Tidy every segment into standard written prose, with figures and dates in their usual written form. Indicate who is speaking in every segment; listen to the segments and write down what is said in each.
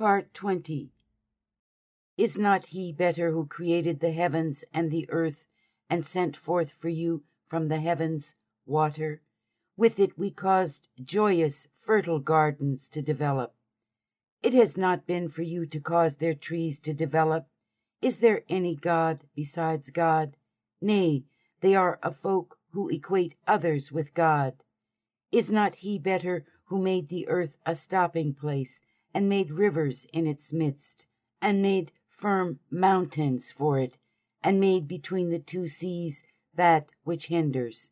Speaker 1: Part 20. Is not he better who created the heavens and the earth, and sent forth for you from the heavens water? With it we caused joyous, fertile gardens to develop. It has not been for you to cause their trees to develop. Is there any God besides God? Nay, they are a folk who equate others with God. Is not he better who made the earth a stopping place, and made rivers in its midst, and made firm mountains for it, and made between the two seas that which hinders?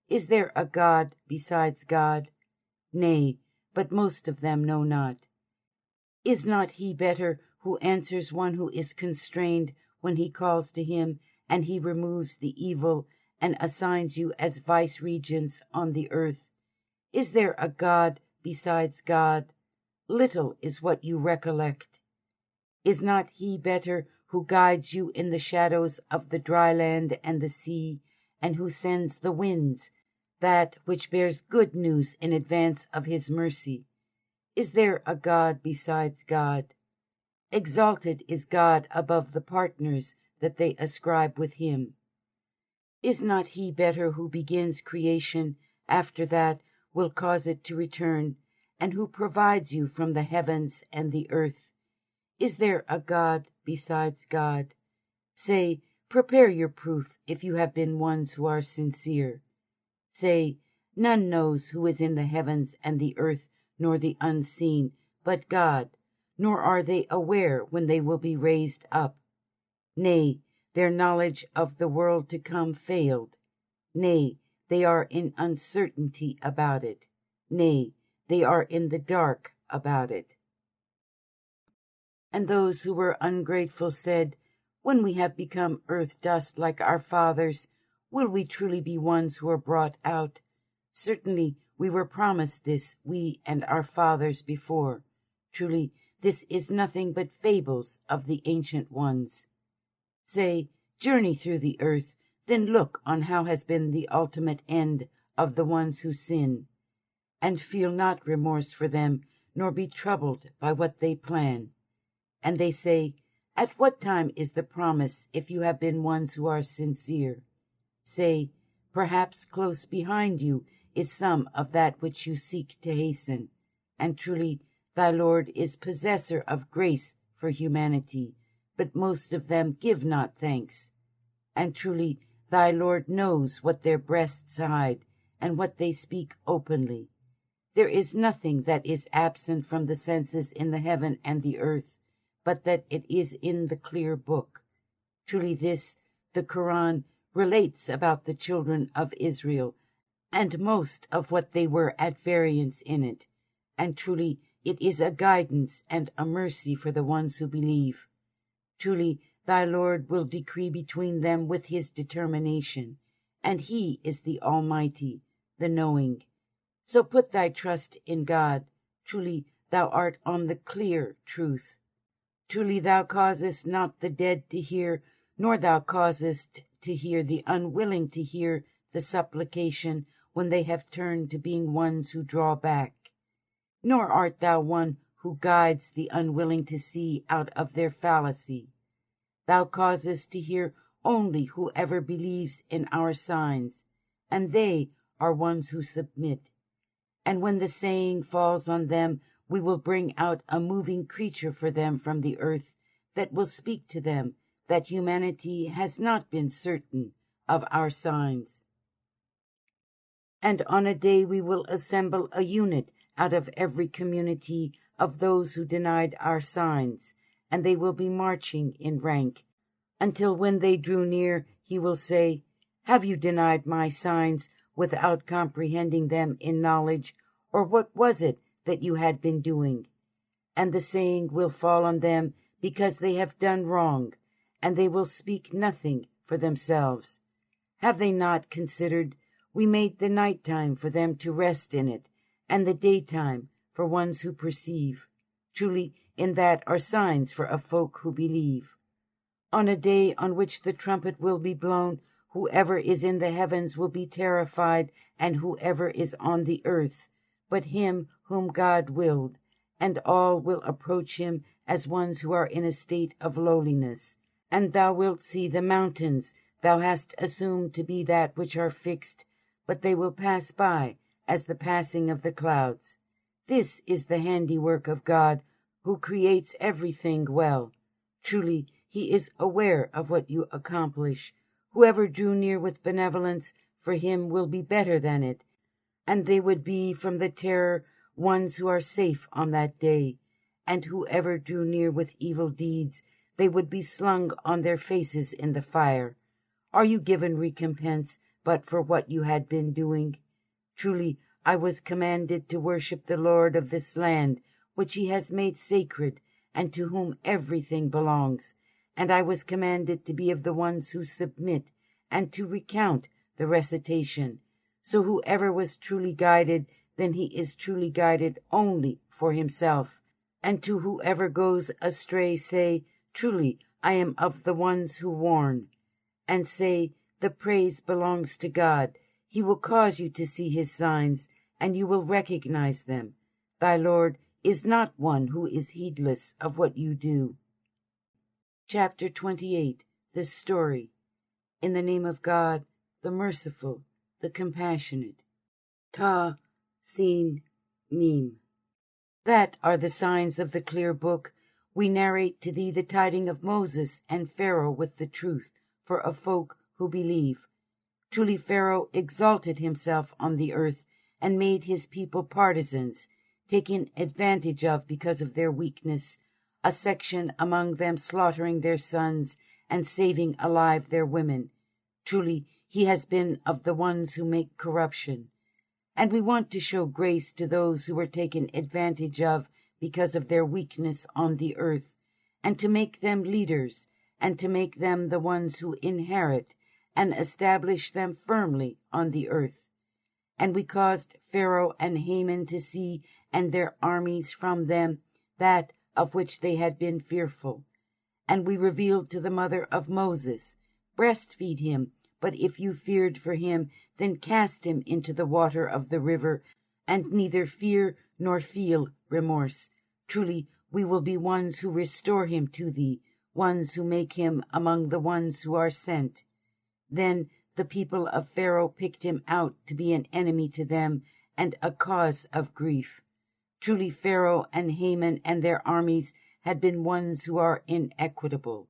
Speaker 1: Is there a God besides God? Nay, but most of them know not. Is not he better who answers one who is constrained when he calls to him, and he removes the evil, and assigns you as vice-regents on the earth? Is there a God besides God? Little is what you recollect. Is not he better who guides you in the shadows of the dry land and the sea, and who sends the winds, that which bears good news in advance of his mercy? Is there a God besides God? Exalted is God above the partners that they ascribe with him. Is not he better who begins creation, after that will cause it to return, and who provides you from the heavens and the earth? Is there a God besides God? Say, prepare your proof if you have been ones who are sincere. Say, none knows who is in the heavens and the earth, nor the unseen, but God, nor are they aware when they will be raised up. Nay, their knowledge of the world to come failed. Nay, they are in uncertainty about it. Nay, they are in the dark about it. And those who were ungrateful said, when we have become earth dust like our fathers, will we truly be ones who are brought out? Certainly we were promised this, we and our fathers before. Truly this is nothing but fables of the ancient ones. Say, journey through the earth, then look on how has been the ultimate end of the ones who sin, and feel not remorse for them, nor be troubled by what they plan. And they say, at what time is the promise if you have been ones who are sincere? Say, perhaps close behind you is some of that which you seek to hasten, and truly thy Lord is possessor of grace for humanity, but most of them give not thanks. And truly thy Lord knows what their breasts hide, and what they speak openly. There is nothing that is absent from the senses in the heaven and the earth, but that it is in the clear book. Truly this, the Quran, relates about the children of Israel, and most of what they were at variance in it. And truly it is a guidance and a mercy for the ones who believe. Truly thy Lord will decree between them with his determination, and he is the Almighty, the knowing. So put thy trust in God. Truly thou art on the clear truth. Truly thou causest not the dead to hear, nor thou causest to hear the unwilling to hear the supplication when they have turned to being ones who draw back. Nor art thou one who guides the unwilling to see out of their fallacy. Thou causest to hear only whoever believes in our signs, and they are ones who submit. And when the saying falls on them, we will bring out a moving creature for them from the earth that will speak to them that humanity has not been certain of our signs. And on a day we will assemble a unit out of every community of those who denied our signs, and they will be marching in rank, until when they drew near, he will say, have you denied my signs without comprehending them in knowledge, or what was it that you had been doing? And the saying will fall on them because they have done wrong, and they will speak nothing for themselves. Have they not considered, we made the night time for them to rest in it, and the daytime for ones who perceive. Truly in that are signs for a folk who believe. On a day on which the trumpet will be blown, whoever is in the heavens will be terrified, and whoever is on the earth, but him whom God willed, and all will approach him as ones who are in a state of lowliness. And thou wilt see the mountains thou hast assumed to be that which are fixed, but they will pass by as the passing of the clouds. This is the handiwork of God, who creates everything well. Truly, he is aware of what you accomplish. Whoever drew near with benevolence, for him will be better than it, and they would be from the terror ones who are safe on that day. And whoever drew near with evil deeds, they would be slung on their faces in the fire. Are you given recompense but for what you had been doing? Truly, I was commanded to worship the Lord of this land, which he has made sacred, and to whom everything belongs. And I was commanded to be of the ones who submit, and to recount the recitation. So whoever was truly guided, then he is truly guided only for himself. And to whoever goes astray say, Truly, I am of the ones who warn. And say, the praise belongs to God. He will cause you to see his signs, and you will recognize them. Thy Lord is not one who is heedless of what you do. Chapter 28. The Story. In the name of God, the merciful, the compassionate. Ta, Sin, Mim. That are the signs of the clear book. We narrate to thee the tiding of Moses and Pharaoh with the truth, for a folk who believe. Truly Pharaoh exalted himself on the earth, and made his people partisans, taken advantage of because of their weakness, a section among them slaughtering their sons, and saving alive their women. Truly he has been of the ones who make corruption. And we want to show grace to those who were taken advantage of because of their weakness on the earth, and to make them leaders, and to make them the ones who inherit, and establish them firmly on the earth. And we caused Pharaoh and Haman to see, and their armies from them, that of which they had been fearful. And we revealed to the mother of Moses, Breastfeed him, but if you feared for him, then cast him into the water of the river, and neither fear nor feel remorse. Truly, we will be ones who restore him to thee, ones who make him among the ones who are sent. Then the people of Pharaoh picked him out to be an enemy to them, and a cause of grief. Truly Pharaoh and Haman and their armies had been ones who are inequitable.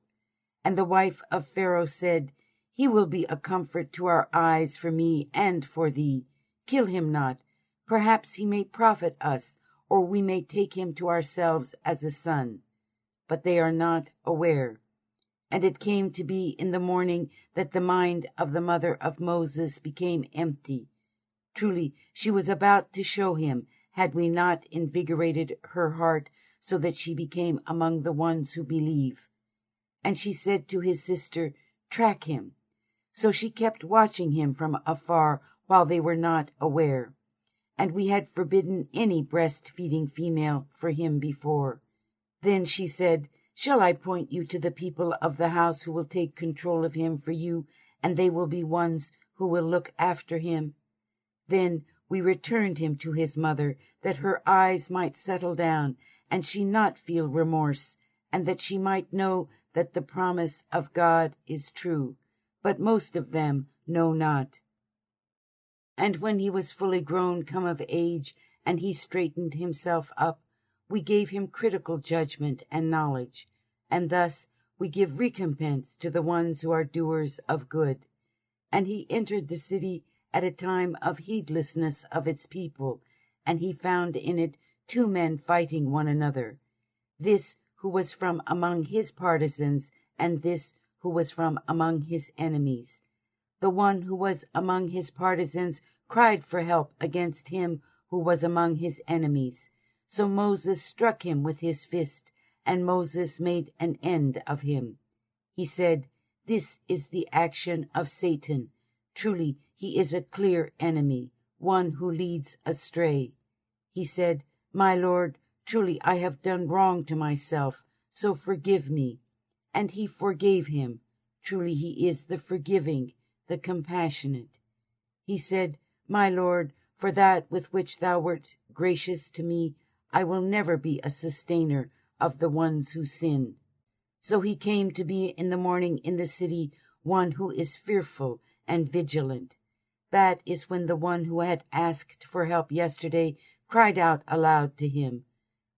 Speaker 1: And the wife of Pharaoh said, He will be a comfort to our eyes for me and for thee. Kill him not. Perhaps he may profit us, or we may take him to ourselves as a son. But they are not aware. And it came to be in the morning that the mind of the mother of Moses became empty. Truly, she was about to show him, had we not invigorated her heart, so that she became among the ones who believe. And she said to his sister, Track him. So she kept watching him from afar while they were not aware. And we had forbidden any breastfeeding female for him before. Then she said, Shall I point you to the people of the house who will take control of him for you, and they will be ones who will look after him? Then we returned him to his mother, that her eyes might settle down, and she not feel remorse, and that she might know that the promise of God is true. But most of them know not. And when he was fully grown, come of age, and he straightened himself up, we gave him critical judgment and knowledge, and thus we give recompense to the ones who are doers of good. And he entered the city at a time of heedlessness of its people, and he found in it 2 men fighting one another, this who was from among his partisans, and this who was from among his enemies. The one who was among his partisans cried for help against him who was among his enemies. So Moses struck him with his fist, and Moses made an end of him. He said, This is the action of Satan. Truly, he is a clear enemy, one who leads astray. He said, My Lord, truly I have done wrong to myself, so forgive me. And he forgave him. Truly he is the forgiving, the compassionate. He said, My Lord, for that with which thou wert gracious to me, I will never be a sustainer of the ones who sin. So he came to be in the morning in the city one who is fearful and vigilant. That is when the one who had asked for help yesterday cried out aloud to him.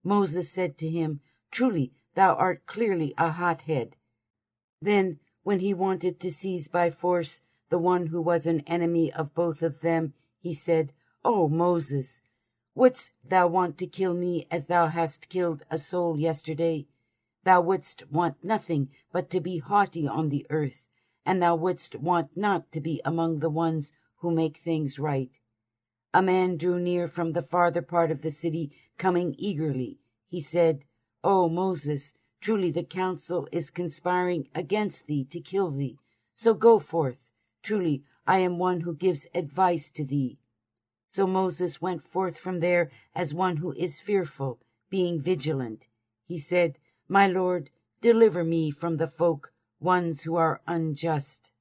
Speaker 1: Moses said to him, Truly, thou art clearly a hothead. Then, when he wanted to seize by force the one who was an enemy of both of them, he said, O Moses, wouldst thou want to kill me as thou hast killed a soul yesterday? Thou wouldst want nothing but to be haughty on the earth, and thou wouldst want not to be among the ones who make things right. A man drew near from the farther part of the city, coming eagerly. He said, O Moses, truly the council is conspiring against thee to kill thee. So go forth. Truly I am one who gives advice to thee. So Moses went forth from there as one who is fearful, being vigilant. He said, My Lord, deliver me from the folk, ones who are unjust.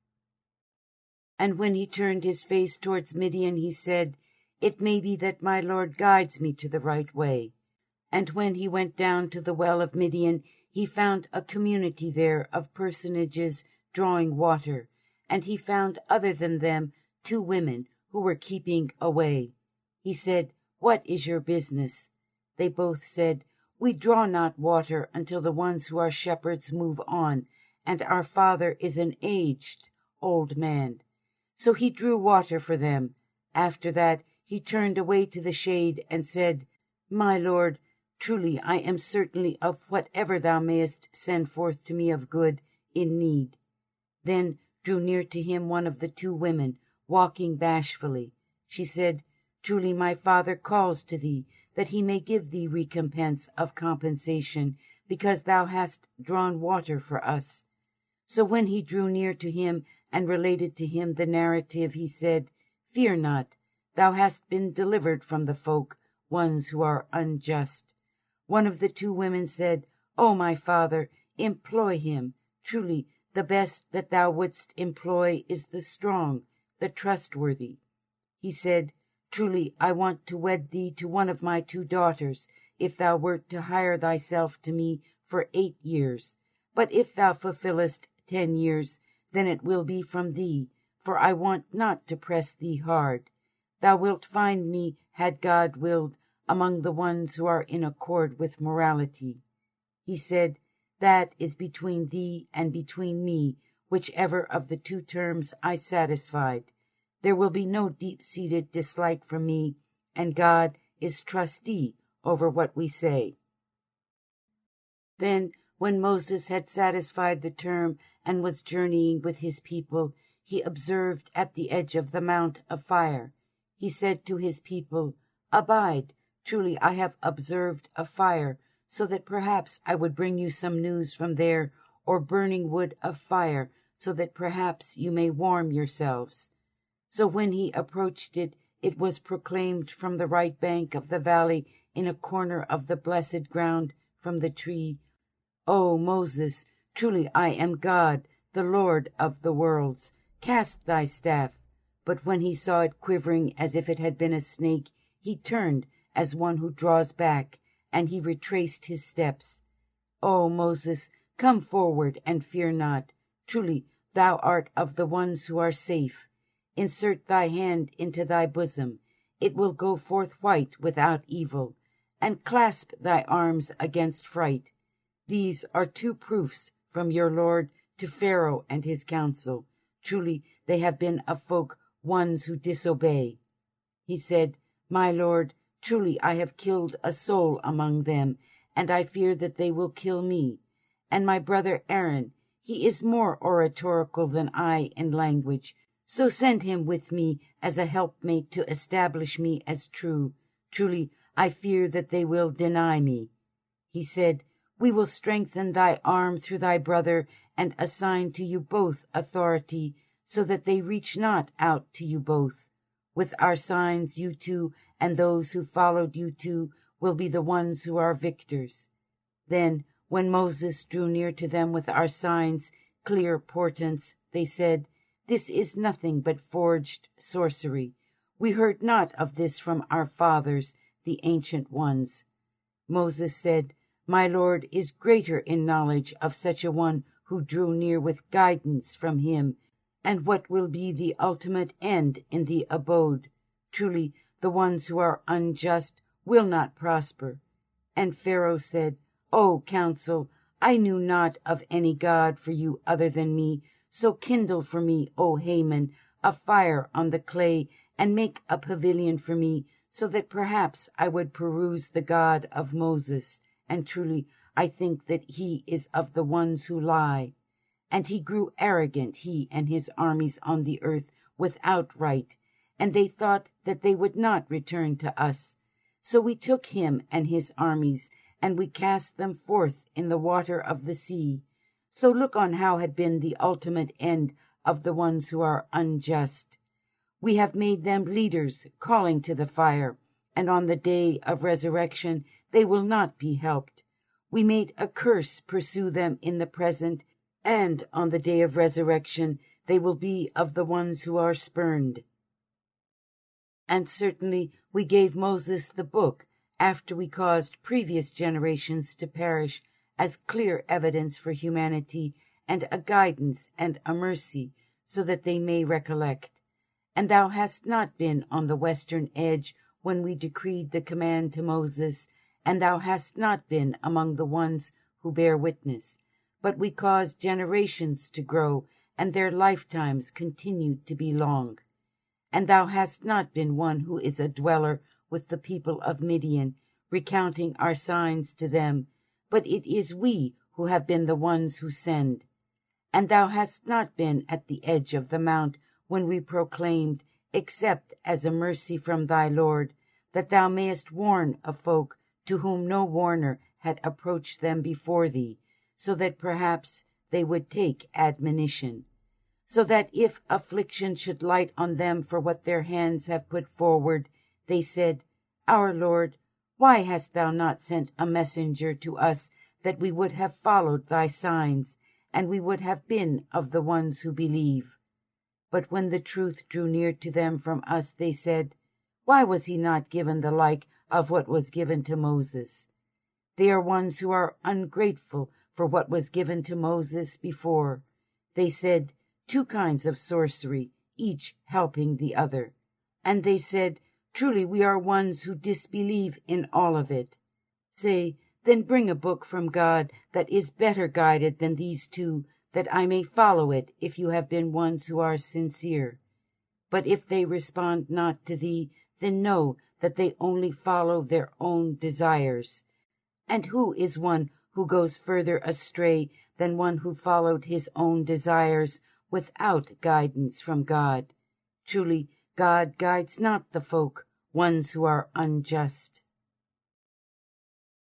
Speaker 1: And when he turned his face towards Midian, he said, It may be that my Lord guides me to the right way. And when he went down to the well of Midian, he found a community there of personages drawing water, and he found other than them 2 women who were keeping away. He said, What is your business? They both said, We draw not water until the ones who are shepherds move on, and our father is an aged old man. So he drew water for them. After that he turned away to the shade and said, My Lord, truly I am certainly of whatever thou mayest send forth to me of good in need. Then drew near to him one of the 2 women, walking bashfully. She said, Truly my father calls to thee, that he may give thee recompense of compensation, because thou hast drawn water for us. So when he drew near to him and related to him the narrative, he said, Fear not, thou hast been delivered from the folk, ones who are unjust. One of the 2 women said, O my father, employ him. Truly, the best that thou wouldst employ is the strong, the trustworthy. He said, Truly, I want to wed thee to one of my 2 daughters, if thou wert to hire thyself to me for 8 years. But if thou fulfillest 10 years, then it will be from thee, for I want not to press thee hard. Thou wilt find me, had God willed, among the ones who are in accord with morality. He said, That is between thee and between me, whichever of the 2 terms I satisfied. There will be no deep-seated dislike from me, and God is trustee over what we say. Then, when Moses had satisfied the term and was journeying with his people, he observed at the edge of the mount a fire. He said to his people, Abide, truly I have observed a fire, so that perhaps I would bring you some news from there, or burning wood of fire, so that perhaps you may warm yourselves. So when he approached it, it was proclaimed from the right bank of the valley, in a corner of the blessed ground, from the tree, O Moses, truly I am God, the Lord of the worlds. Cast thy staff. But when he saw it quivering as if it had been a snake, he turned as one who draws back, and he retraced his steps. O Moses, come forward and fear not. Truly thou art of the ones who are safe. Insert thy hand into thy bosom. It will go forth white without evil. And clasp thy arms against fright. These are 2 proofs from your Lord to Pharaoh and his council. Truly they have been a folk, ones who disobey. He said, My Lord, truly I have killed a soul among them, and I fear that they will kill me. And my brother Aaron, he is more oratorical than I in language, so send him with me as a helpmate to establish me as true. Truly I fear that they will deny me. He said, We will strengthen thy arm through thy brother, and assign to you both authority, so that they reach not out to you both. With our signs you 2 and those who followed you 2 will be the ones who are victors. Then, when Moses drew near to them with our signs, clear portents, they said, This is nothing but forged sorcery. We heard not of this from our fathers, the ancient ones. Moses said, My Lord is greater in knowledge of such a one who drew near with guidance from him, and what will be the ultimate end in the abode. Truly, the ones who are unjust will not prosper. And Pharaoh said, O council, I knew not of any God for you other than me, so kindle for me, O Haman, a fire on the clay, and make a pavilion for me, so that perhaps I would peruse the God of Moses. And truly, I think that he is of the ones who lie. And he grew arrogant, he and his armies on the earth, without right, and they thought that they would not return to us. So we took him and his armies, and we cast them forth in the water of the sea. So look on how had been the ultimate end of the ones who are unjust. We have made them leaders, calling to the fire, and on the day of resurrection they will not be helped. We made a curse pursue them in the present, and on the day of resurrection they will be of the ones who are spurned. And certainly we gave Moses the book after we caused previous generations to perish, as clear evidence for humanity, and a guidance and a mercy, so that they may recollect. And thou hast not been on the western edge when we decreed the command to Moses, and thou hast not been among the ones who bear witness. But we caused generations to grow, and their lifetimes continued to be long. And thou hast not been one who is a dweller with the people of Midian, recounting our signs to them, but it is we who have been the ones who send. And thou hast not been at the edge of the mount when we proclaimed, except as a mercy from thy Lord, that thou mayest warn a folk to whom no warner had approached them before thee, so that perhaps they would take admonition. So that if affliction should light on them for what their hands have put forward, they said, Our Lord, why hast thou not sent a messenger to us, that we would have followed thy signs, and we would have been of the ones who believe? But when the truth drew near to them from us, they said, Why was he not given the like of what was given to Moses? They are ones who are ungrateful for what was given to Moses before. They said, 2 kinds of sorcery, each helping the other. And they said, Truly we are ones who disbelieve in all of it. Say, then bring a book from God that is better guided than these 2, that I may follow it if you have been ones who are sincere. But if they respond not to thee, then know that they only follow their own desires. And who is one who goes further astray than one who followed his own desires without guidance from God? Truly, God guides not the folk, ones who are unjust.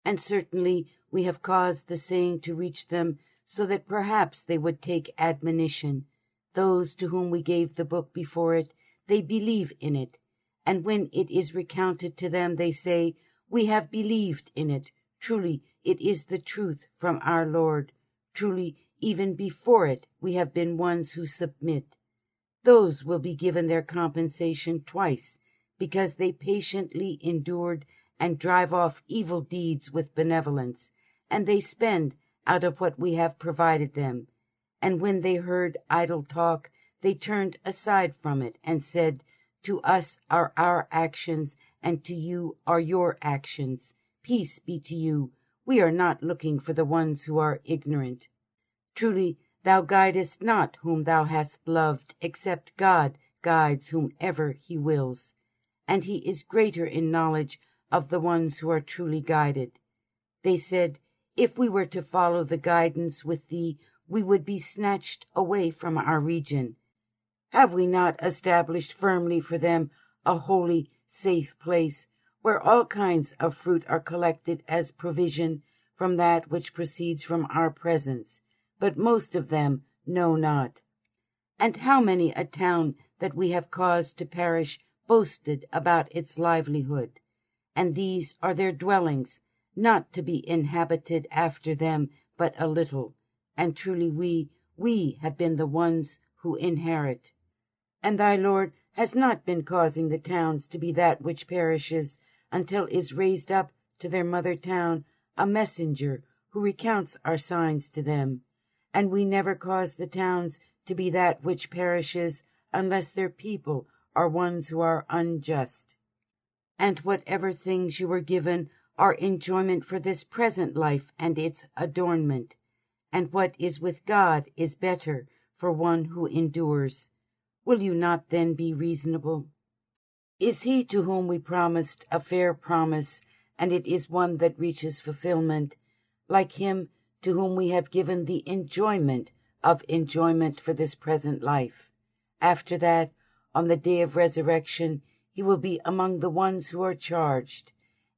Speaker 1: And certainly we have caused the saying to reach them, so that perhaps they would take admonition. Those to whom we gave the book before it, they believe in it. And when it is recounted to them, they say, We have believed in it. Truly, it is the truth from our Lord. Truly, even before it, we have been ones who submit. Those will be given their compensation twice, because they patiently endured and drive off evil deeds with benevolence, and they spend out of what we have provided them. And when they heard idle talk, they turned aside from it and said, To us are our actions, and to you are your actions. Peace be to you. We are not looking for the ones who are ignorant. Truly, thou guidest not whom thou hast loved, except God guides whomever he wills. And he is greater in knowledge of the ones who are truly guided. They said, If we were to follow the guidance with thee, we would be snatched away from our region. Have we not established firmly for them a holy, safe place, where all kinds of fruit are collected as provision from that which proceeds from our presence, but most of them know not? And how many a town that we have caused to perish boasted about its livelihood? And these are their dwellings, not to be inhabited after them but a little. And truly we have been the ones who inherit. And thy Lord has not been causing the towns to be that which perishes, until is raised up to their mother town a messenger who recounts our signs to them, and we never cause the towns to be that which perishes unless their people are ones who are unjust. And whatever things you were given are enjoyment for this present life and its adornment, and what is with God is better for one who endures. Will you not then be reasonable? Is he to whom we promised a fair promise, and it is one that reaches fulfillment, like him to whom we have given the enjoyment of enjoyment for this present life? After that, on the day of resurrection, he will be among the ones who are charged,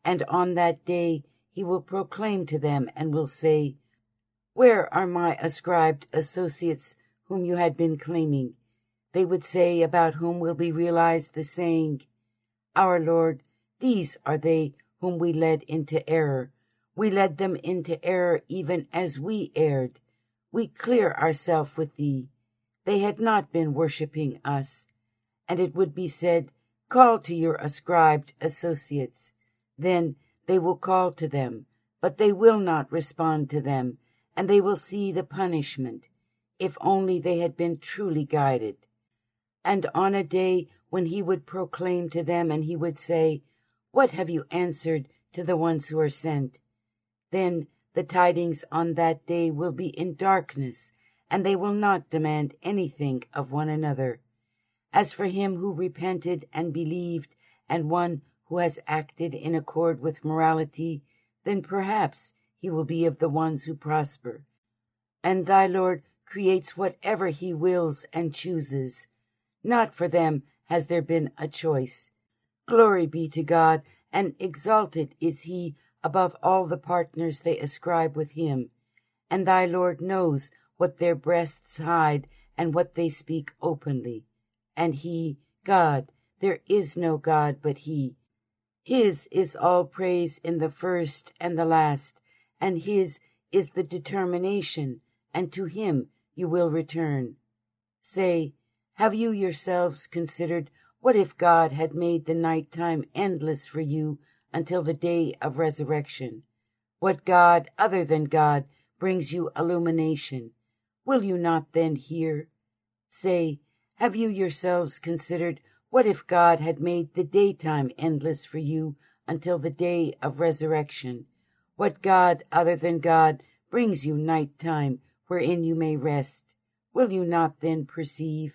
Speaker 1: and on that day he will proclaim to them and will say, "Where are my ascribed associates whom you had been claiming?" They would say, about whom will be realized the saying, "Our Lord, these are they whom we led into error. We led them into error even as we erred. We clear ourselves with thee. They had not been worshipping us." And it would be said, "Call to your ascribed associates." Then they will call to them, but they will not respond to them, and they will see the punishment, if only they had been truly guided. And on a day when he would proclaim to them, and he would say, "What have you answered to the ones who are sent?" Then the tidings on that day will be in darkness, and they will not demand anything of one another. As for him who repented and believed, and one who has acted in accord with morality, then perhaps he will be of the ones who prosper. And thy Lord creates whatever he wills and chooses. Not for them has there been a choice. Glory be to God, and exalted is he above all the partners they ascribe with him. And thy Lord knows what their breasts hide and what they speak openly. And he, God, there is no God but he. His is all praise in the first and the last, and his is the determination, and to him you will return. Say, have you yourselves considered what if God had made the night time endless for you until the day of resurrection? What God other than God brings you illumination? Will you not then hear? Say, have you yourselves considered what if God had made the daytime endless for you until the day of resurrection? What God other than God brings you night time wherein you may rest? Will you not then perceive?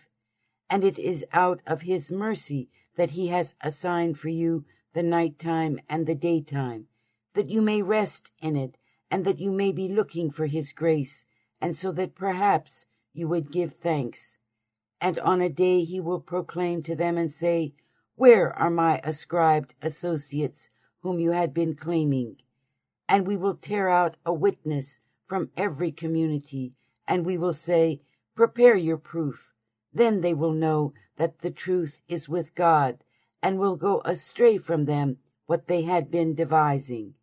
Speaker 1: And it is out of his mercy that he has assigned for you the night time and the daytime, that you may rest in it, and that you may be looking for his grace, and so that perhaps you would give thanks. And on a day he will proclaim to them and say, "Where are my ascribed associates whom you had been claiming?" And we will tear out a witness from every community, and we will say, "Prepare your proof." Then they will know that the truth is with God, and will go astray from them what they had been devising.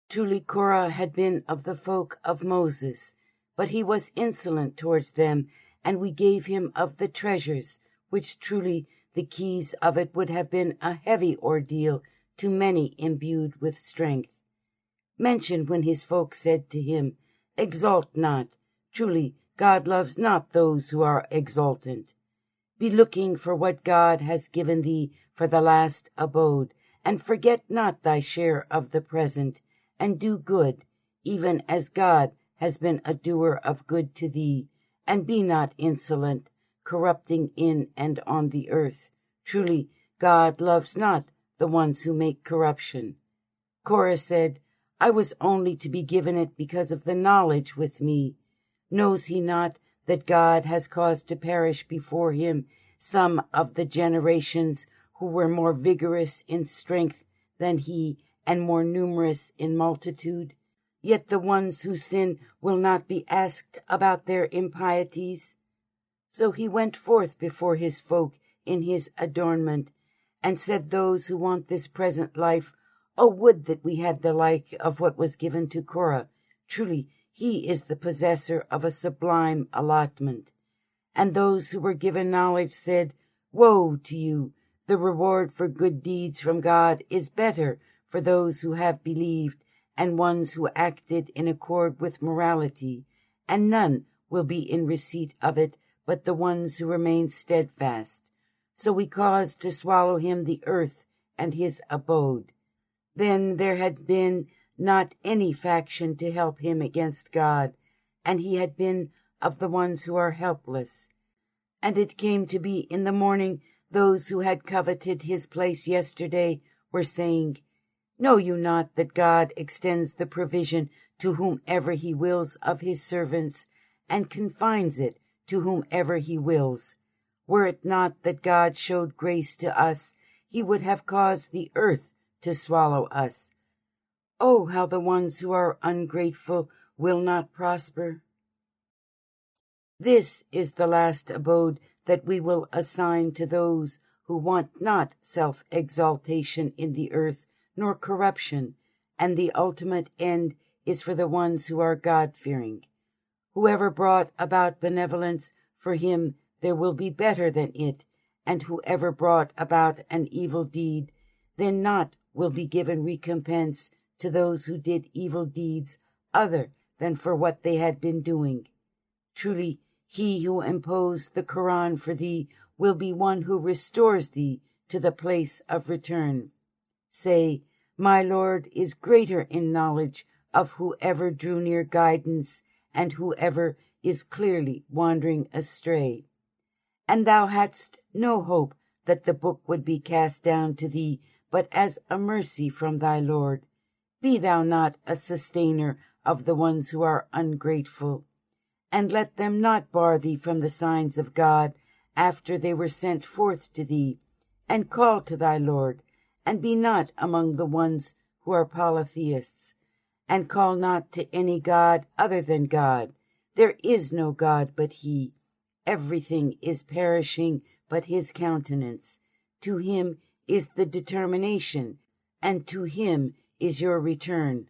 Speaker 1: Truly Korah had been of the folk of Moses, but he was insolent towards them, and we gave him of the treasures, which truly the keys of it would have been a heavy ordeal to many imbued with strength. Mention when his folk said to him, "Exalt not, truly God loves not those who are exultant." Be looking for what God has given thee for the last abode, and forget not thy share of the present, and do good, even as God has been a doer of good to thee, and be not insolent, corrupting in and on the earth. Truly, God loves not the ones who make corruption. Korah said, "I was only to be given it because of the knowledge with me. Knows he not that God has caused to perish before him some of the generations who were more vigorous in strength than he, and more numerous in multitude? Yet the ones who sin will not be asked about their impieties." So he went forth before his folk in his adornment, and said, "Those who want this present life, oh, would that we had the like of what was given to Korah. Truly, he is the possessor of a sublime allotment." And those who were given knowledge said, "Woe to you! The reward for good deeds from God is better for those who have believed and ones who acted in accord with morality, and none will be in receipt of it but the ones who remain steadfast. So we caused to swallow him the earth and his abode. Then there had been not any faction to help him against God, and he had been of the ones who are helpless. And it came to be in the morning, those who had coveted his place yesterday were saying, Know you not that God extends the provision to whomever he wills of his servants, and confines it to whomever he wills? Were it not that God showed grace to us, he would have caused the earth to swallow us. Oh, how the ones who are ungrateful will not prosper! This is the last abode that we will assign to those who want not self-exaltation in the earth, nor corruption, and the ultimate end is for the ones who are God-fearing. Whoever brought about benevolence, for him there will be better than it, and whoever brought about an evil deed, then not will be given recompense to those who did evil deeds other than for what they had been doing. Truly, he who imposed the Quran for thee will be one who restores thee to the place of return. Say, My Lord is greater in knowledge of whoever drew near guidance and whoever is clearly wandering astray. And thou hadst no hope that the book would be cast down to thee, but as a mercy from thy Lord. Be thou not a sustainer of the ones who are ungrateful, and let them not bar thee from the signs of God after they were sent forth to thee, and call to thy Lord, and be not among the ones who are polytheists, and call not to any God other than God. There is no God but he. Everything is perishing but his countenance. To him is the determination, and to him is your return.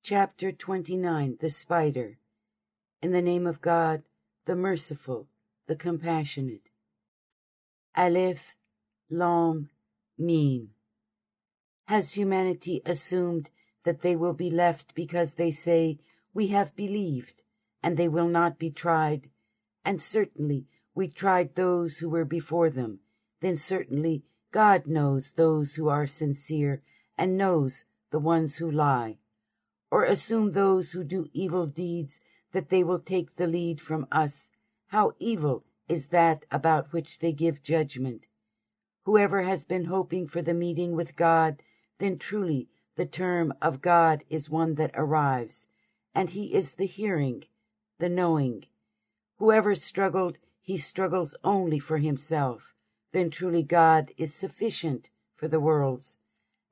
Speaker 1: Chapter 29. The Spider. In the name of God, the Merciful, the Compassionate. Aleph, Lam, Mim. Has humanity assumed that they will be left because they say, We have believed, and they will not be tried? And certainly we tried those who were before them. Then certainly God knows those who are sincere, and knows the ones who lie. Or assume those who do evil deeds that they will take the lead from us. How evil is that about which they give judgment. Whoever has been hoping for the meeting with God, then truly the term of God is one that arrives, and he is the hearing, the knowing. Whoever struggled, he struggles only for himself, then truly God is sufficient for the worlds.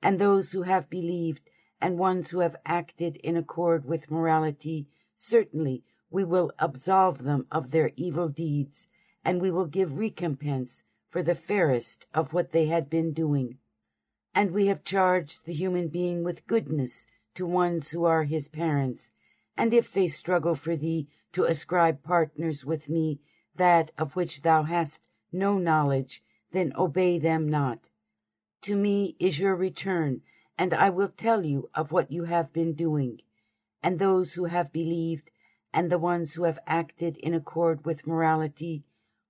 Speaker 1: And those who have believed, and ones who have acted in accord with morality, certainly we will absolve them of their evil deeds, and we will give recompense for the fairest of what they had been doing. And we have charged the human being with goodness to ones who are his parents, and if they struggle for thee to ascribe partners with me, that of which thou hast no knowledge, then obey them not. To me is your return, and I will tell you of what you have been doing. And those who have believed, and the ones who have acted in accord with morality,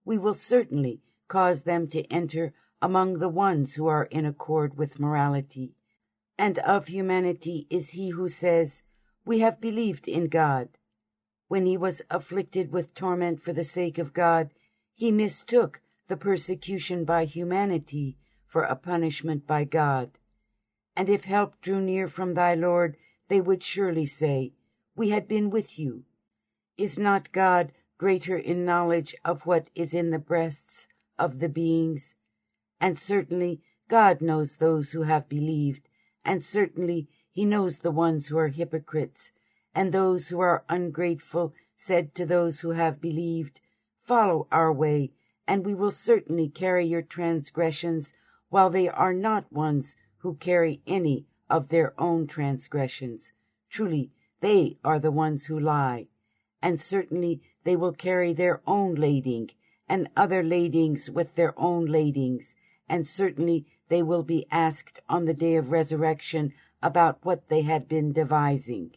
Speaker 1: we will certainly cause them to enter among the ones who are in accord with morality. And of humanity is he who says, We have believed in God. When he was afflicted with torment for the sake of God, he mistook the persecution by humanity for a punishment by God. And if help drew near from thy Lord, they would surely say, We had been with you. Is not God greater in knowledge of what is in the breasts of the beings? And certainly God knows those who have believed, and certainly he knows the ones who are hypocrites. And those who are ungrateful said to those who have believed, Follow our way, and we will certainly carry your transgressions, while they are not ones who carry any of their own transgressions. Truly, they are the ones who lie. And certainly they will carry their own lading, and other ladings with their own ladings, and certainly they will be asked on the day of resurrection about what they had been devising.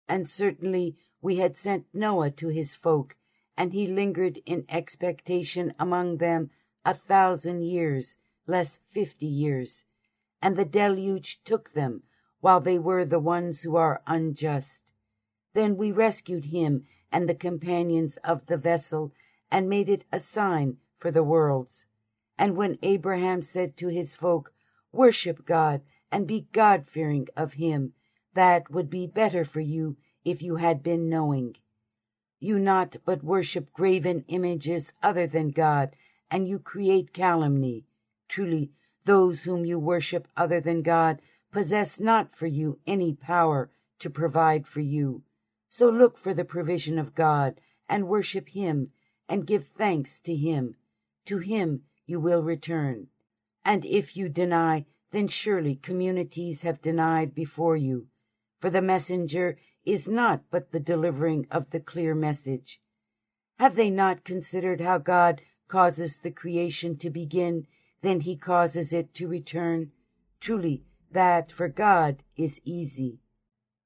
Speaker 1: And certainly we had sent Noah to his folk, and he lingered in expectation among them 1,000 years, less 50 years. And the deluge took them, while they were the ones who are unjust. Then we rescued him and the companions of the vessel, and made it a sign for the worlds. And when Abraham said to his folk, "Worship God, and be God-fearing of him," that would be better for you if you had been knowing. You not but worship graven images other than God, and you create calumny. Truly, those whom you worship other than God possess not for you any power to provide for you. So look for the provision of God, and worship him, and give thanks to him. To him you will return. And if you deny, then surely communities have denied before you. For the messenger is not but the delivering of the clear message. Have they not considered how God causes the creation to begin, then he causes it to return? Truly, that for God is easy.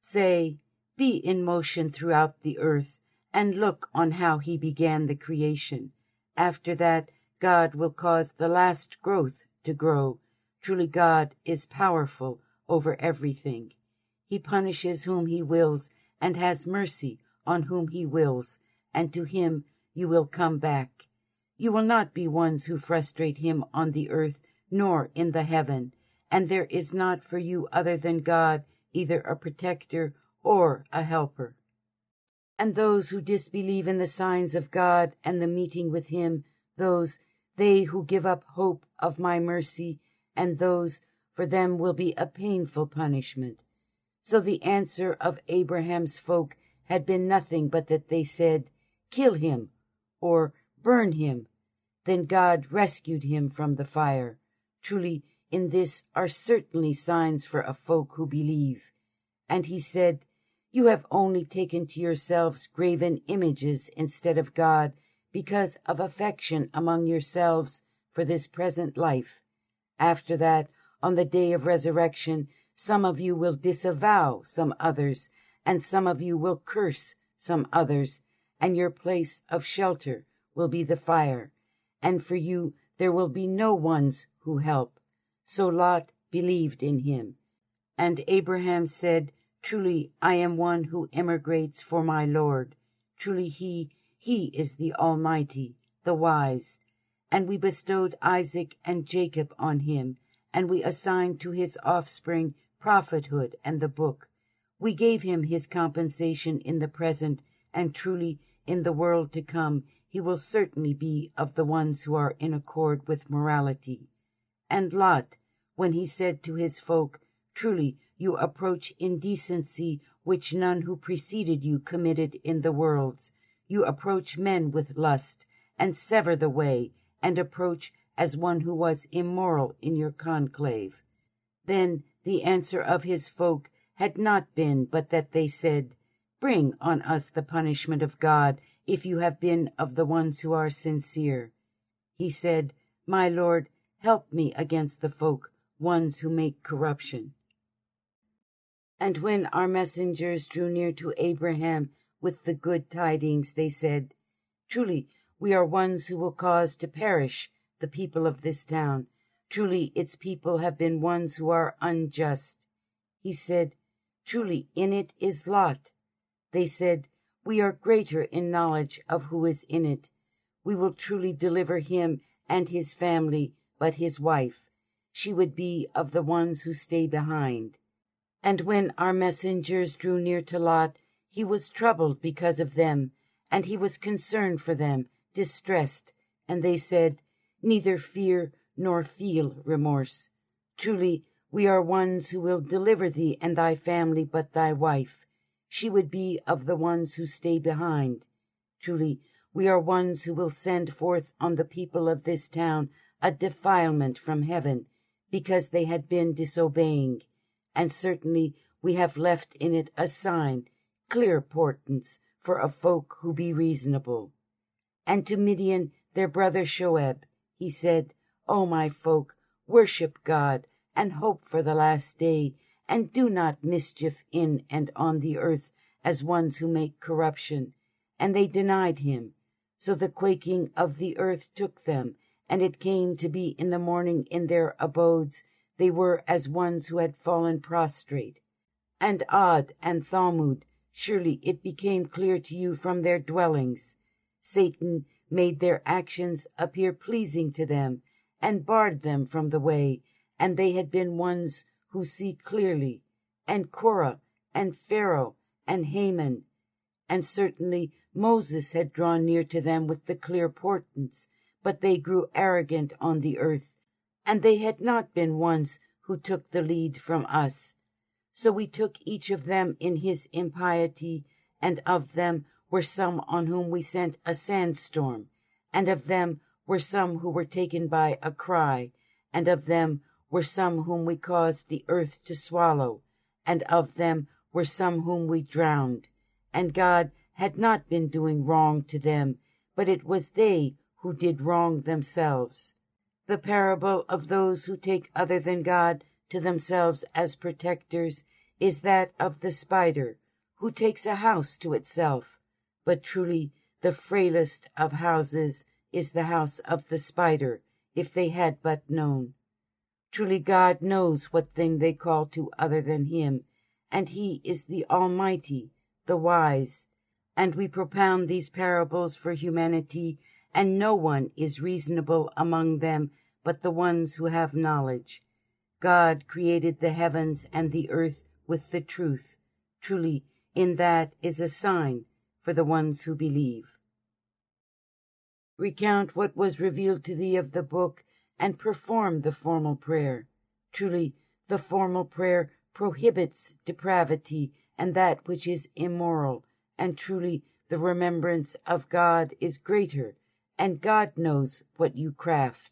Speaker 1: Say, be in motion throughout the earth, and look on how he began the creation. After that, God will cause the last growth to grow. Truly, God is powerful over everything. He punishes whom he wills, and has mercy on whom he wills, and to him you will come back. You will not be ones who frustrate him on the earth, nor in the heaven, and there is not for you other than God either a protector or a helper. And those who disbelieve in the signs of God and the meeting with him, they who give up hope of my mercy, and those, for them will be a painful punishment. So the answer of Abraham's folk had been nothing but that they said, "Kill him," or "Burn him." Then God rescued him from the fire. Truly, in this are certainly signs for a folk who believe. And he said, "You have only taken to yourselves graven images instead of God, because of affection among yourselves for this present life. After that, on the day of resurrection, some of you will disavow some others, and some of you will curse some others, and your place of shelter will be the fire. And for you there will be no ones who help." So Lot believed in him. And Abraham said, "Truly I am one who emigrates for my Lord. Truly he is the Almighty, the Wise." And we bestowed Isaac and Jacob on him, and we assigned to his offspring prophethood and the book. We gave him his compensation in the present, and truly in the world to come he will certainly be of the ones who are in accord with morality. And Lot, when he said to his folk, "Truly you approach indecency which none who preceded you committed in the worlds. You approach men with lust, and sever the way, and approach as one who was immoral in your conclave." Then the answer of his folk had not been but that they said, "Bring on us the punishment of God, if you have been of the ones who are sincere." He said, "My Lord, help me against the folk, ones who make corruption." And when our messengers drew near to Abraham with the good tidings, they said, "Truly we are ones who will cause to perish the people of this town. Truly its people have been ones who are unjust." He said, "Truly in it is Lot." They said, "We are greater in knowledge of who is in it. We will truly deliver him and his family, but his wife, she would be of the ones who stay behind." And when our messengers drew near to Lot, he was troubled because of them, and he was concerned for them, distressed. And they said, "Neither fear nor feel remorse. Truly we are ones who will deliver thee and thy family, but thy wife, she would be of the ones who stay behind. Truly we are ones who will send forth on the people of this town a defilement from heaven, because they had been disobeying. And certainly we have left in it a sign, clear portents for a folk who be reasonable." And to Midian, their brother Shoeb, he said, O my folk, worship God, and hope for the last day, and do not mischief in and on the earth as ones who make corruption. And they denied him. So the quaking of the earth took them, and it came to be in the morning in their abodes, they were as ones who had fallen prostrate. And Ad and Thamud, surely it became clear to you from their dwellings. Satan made their actions appear pleasing to them, and barred them from the way, and they had been ones who see clearly, and Korah, and Pharaoh, and Haman. And certainly Moses had drawn near to them with the clear portents, but they grew arrogant on the earth, and they had not been ones who took the lead from us. So we took each of them in his impiety, and of them were some on whom we sent a sandstorm, and of them were some who were taken by a cry, and of them were some whom we caused the earth to swallow, and of them were some whom we drowned. And God had not been doing wrong to them, but it was they who did wrong themselves. The parable of those who take other than God to themselves as protectors is that of the spider, who takes a house to itself. But truly the frailest of houses is the house of the spider, if they had but known. Truly God knows what thing they call to other than him, and he is the Almighty, the wise. And we propound these parables for humanity, and no one is reasonable among them but the ones who have knowledge. God created the heavens and the earth with the truth. Truly, in that is a sign for the ones who believe. Recount what was revealed to thee of the book, and perform the formal prayer. Truly, the formal prayer prohibits depravity and that which is immoral, and truly the remembrance of God is greater, and God knows what you craft.